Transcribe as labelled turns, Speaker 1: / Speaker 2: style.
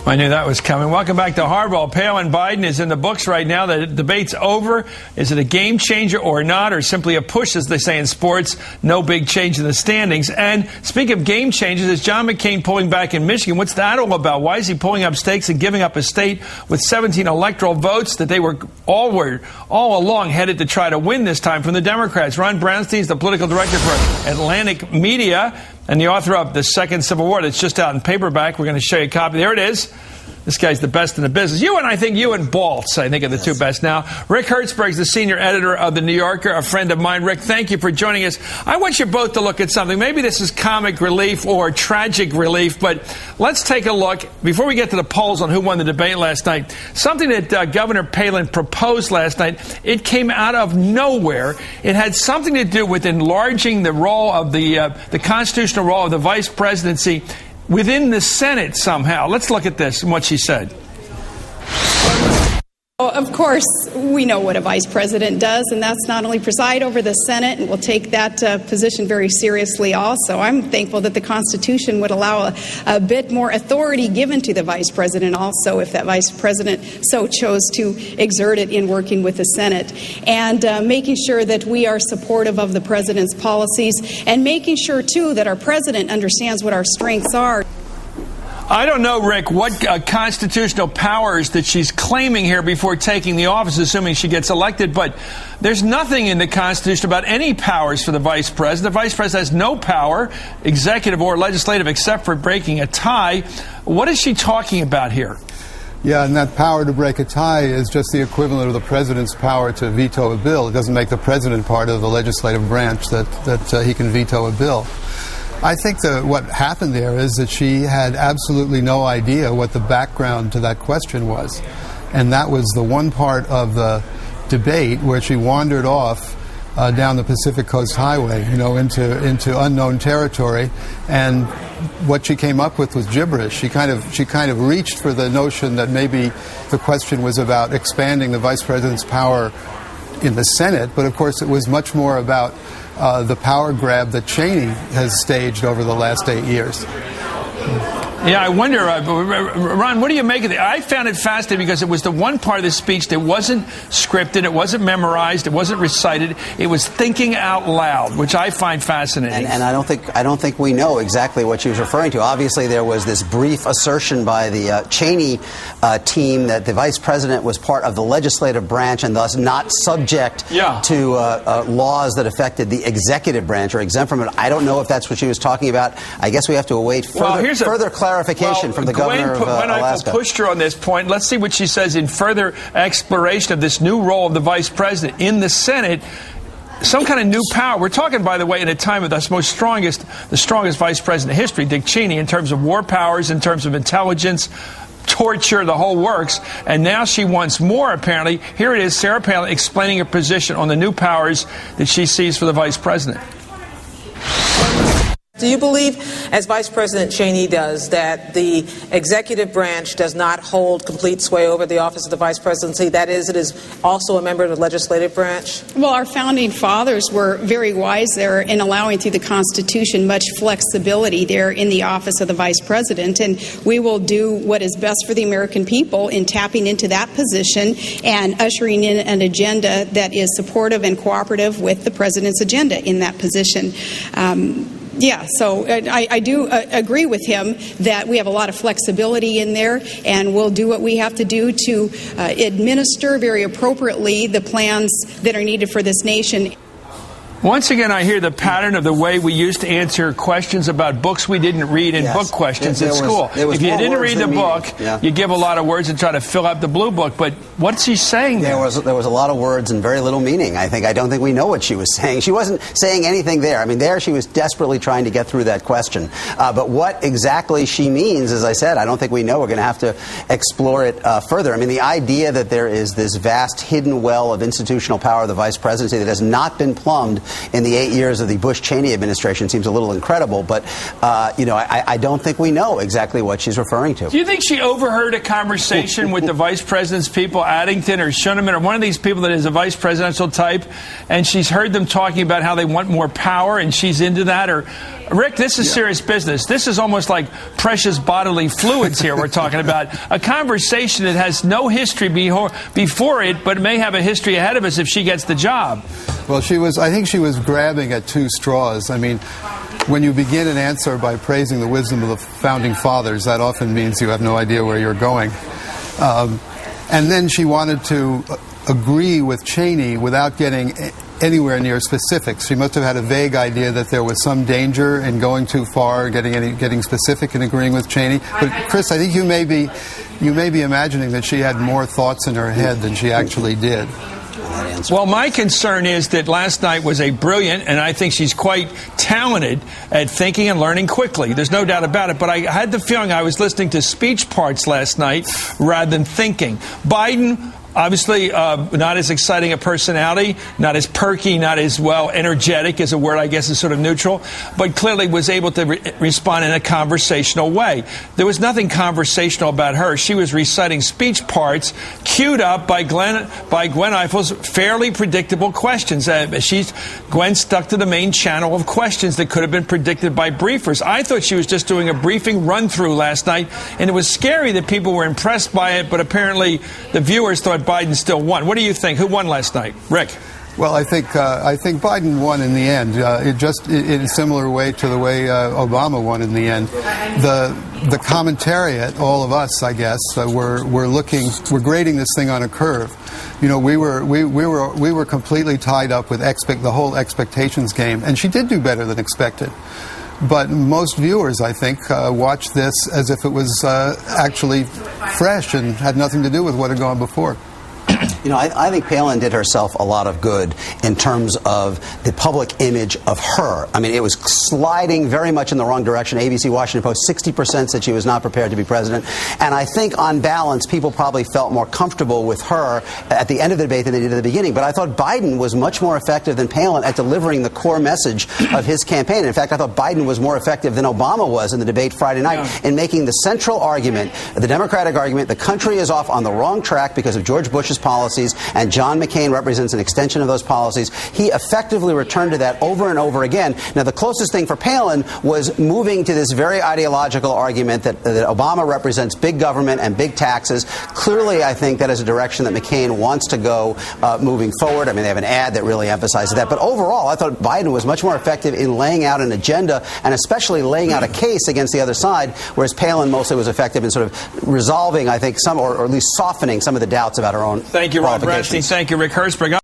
Speaker 1: I knew that was coming. Welcome back to Hardball. Palin Biden is in the books right now. The debate's over. Is it a game changer or not, or simply a push, as they say in sports? No big change in the standings. And speaking of game changers, is John McCain pulling back in Michigan? What's that all about? Why is he pulling up stakes and giving up a state with 17 electoral votes that they were all along headed to try to win this time from the Democrats? Ron Brownstein's the political director for Atlantic Media and the author of The Second Civil War that's just out in paperback. We're going to show you a copy. There it is. This guy's the best in the business. You and Baltz, I think, are the two best now. Rick Hertzberg's the senior editor of The New Yorker, a friend of mine. Rick, thank you for joining us. I want you both to look at something. Maybe this is comic relief or tragic relief, but let's take a look, before we get to the polls on who won the debate last night, something that Governor Palin proposed last night. It came out of nowhere. It had something to do with enlarging the role of the constitutional role of the vice presidency within the Senate somehow. Let's look at this and what she said.
Speaker 2: Of course, we know what a vice president does, and that's not only preside over the Senate, and we'll take that position very seriously also. I'm thankful that the Constitution would allow a bit more authority given to the vice president also, if that vice president so chose to exert it in working with the Senate. And making sure that we are supportive of the president's policies, and making sure, too, that our president understands what our strengths are.
Speaker 1: I don't know, Rick, what constitutional powers that she's claiming here before taking the office, assuming she gets elected, but there's nothing in the Constitution about any powers for the vice president. The vice president has no power, executive or legislative, except for breaking a tie. What is she talking about here?
Speaker 3: Yeah, and that power to break a tie is just the equivalent of the president's power to veto a bill. It doesn't make the president part of the legislative branch that he can veto a bill. I think that what happened there is that she had absolutely no idea what the background to that question was. And that was the one part of the debate where she wandered off down the Pacific Coast Highway, into unknown territory. And what she came up with was gibberish. She kind of reached for the notion that maybe the question was about expanding the vice president's power in the Senate, but of course it was much more about the power grab that Cheney has staged over the last 8 years.
Speaker 1: Yeah, I wonder, Ron, what do you make of it? I found it fascinating because it was the one part of the speech that wasn't scripted, it wasn't memorized, it wasn't recited, it was thinking out loud, which I find fascinating.
Speaker 4: And I don't think we know exactly what she was referring to. Obviously, there was this brief assertion by the Cheney team that the vice president was part of the legislative branch and thus not subject to laws that affected the executive branch or exempt from it. I don't know if that's what she was talking about. I guess we have to await further clarification from the governor of Alaska.
Speaker 1: Pushed her on this point. Let's see what she says in further exploration of this new role of the vice president in the Senate. Some kind of new power. We're talking, by the way, in a time of the strongest vice president in history, Dick Cheney, in terms of war powers, in terms of intelligence, torture, the whole works. And now she wants more, apparently. Here it is, Sarah Palin explaining her position on the new powers that she sees for the vice president.
Speaker 5: Do you believe, as Vice President Cheney does, that the executive branch does not hold complete sway over the office of the vice presidency? That is, it is also a member of the legislative branch?
Speaker 2: Well, our founding fathers were very wise there in allowing through the Constitution much flexibility there in the office of the vice president, and we will do what is best for the American people in tapping into that position and ushering in an agenda that is supportive and cooperative with the president's agenda in that position. So I do agree with him that we have a lot of flexibility in there, and we'll do what we have to do to administer very appropriately the plans that are needed for this nation.
Speaker 1: Once again, I hear the pattern of the way we used to answer questions about books we didn't read in book questions at school. If you didn't read the book, you give a lot of words and try to fill out the blue book. But what's she saying there?
Speaker 4: There was a lot of words and very little meaning. I don't think we know what she was saying. She wasn't saying anything there. I mean, there she was desperately trying to get through that question. But what exactly she means, as I said, I don't think we know. We're going to have to explore it further. I mean, the idea that there is this vast hidden well of institutional power of the vice presidency that has not been plumbed in the 8 years of the Bush-Cheney administration seems a little incredible. But, I don't think we know exactly what she's referring to.
Speaker 1: Do you think she overheard a conversation with the vice president's people, Addington or Schuneman, or one of these people that is a vice presidential type, and she's heard them talking about how they want more power and she's into that? Or, Rick, this is serious business. This is almost like precious bodily fluids here we're talking about. A conversation that has no history before it, but may have a history ahead of us if she gets the job.
Speaker 3: Well, I think she was grabbing at two straws. I mean, when you begin an answer by praising the wisdom of the founding fathers, that often means you have no idea where you're going. And then she wanted to agree with Cheney without getting anywhere near specifics. She must have had a vague idea that there was some danger in going too far, getting specific and agreeing with Cheney. But Chris, I think you may be imagining that she had more thoughts in her head than she actually did.
Speaker 1: Well, my concern is that last night was a brilliant, and I think she's quite talented at thinking and learning quickly. There's no doubt about it. But I had the feeling I was listening to speech parts last night rather than thinking. Biden, obviously, not as exciting a personality, not as perky, not as energetic is a word I guess is sort of neutral, but clearly was able to respond in a conversational way. There was nothing conversational about her. She was reciting speech parts queued up by Gwen Eifel's fairly predictable questions. Gwen stuck to the main channel of questions that could have been predicted by briefers. I thought she was just doing a briefing run-through last night, and it was scary that people were impressed by it, but apparently the viewers thought Biden still won. What do you think? Who won last night? Rick?
Speaker 3: Well, I think Biden won in the end. In a similar way to the way Obama won in the end. The commentariat, all of us, I guess, we're grading this thing on a curve. You know, we were completely tied up with the whole expectations game, and she did do better than expected. But most viewers, I think, watched this as if it was actually fresh and had nothing to do with what had gone before.
Speaker 4: You know, I think Palin did herself a lot of good in terms of the public image of her. I mean, it was sliding very much in the wrong direction. ABC, Washington Post, 60% said she was not prepared to be president. And I think, on balance, people probably felt more comfortable with her at the end of the debate than they did at the beginning. But I thought Biden was much more effective than Palin at delivering the core message of his campaign. In fact, I thought Biden was more effective than Obama was in the debate Friday night in making the central argument, the Democratic argument, the country is off on the wrong track because of George Bush's policies, and John McCain represents an extension of those policies. He effectively returned to that over and over again. Now, the closest thing for Palin was moving to this very ideological argument that Obama represents big government and big taxes. Clearly, I think that is a direction that McCain wants to go moving forward. I mean, they have an ad that really emphasizes that. But overall, I thought Biden was much more effective in laying out an agenda and especially laying out a case against the other side, whereas Palin mostly was effective in sort of resolving, I think, some, or at least softening some of the doubts about her own.
Speaker 1: Thank you, Ron Bradstein. Thank you, Rick Hertzberg.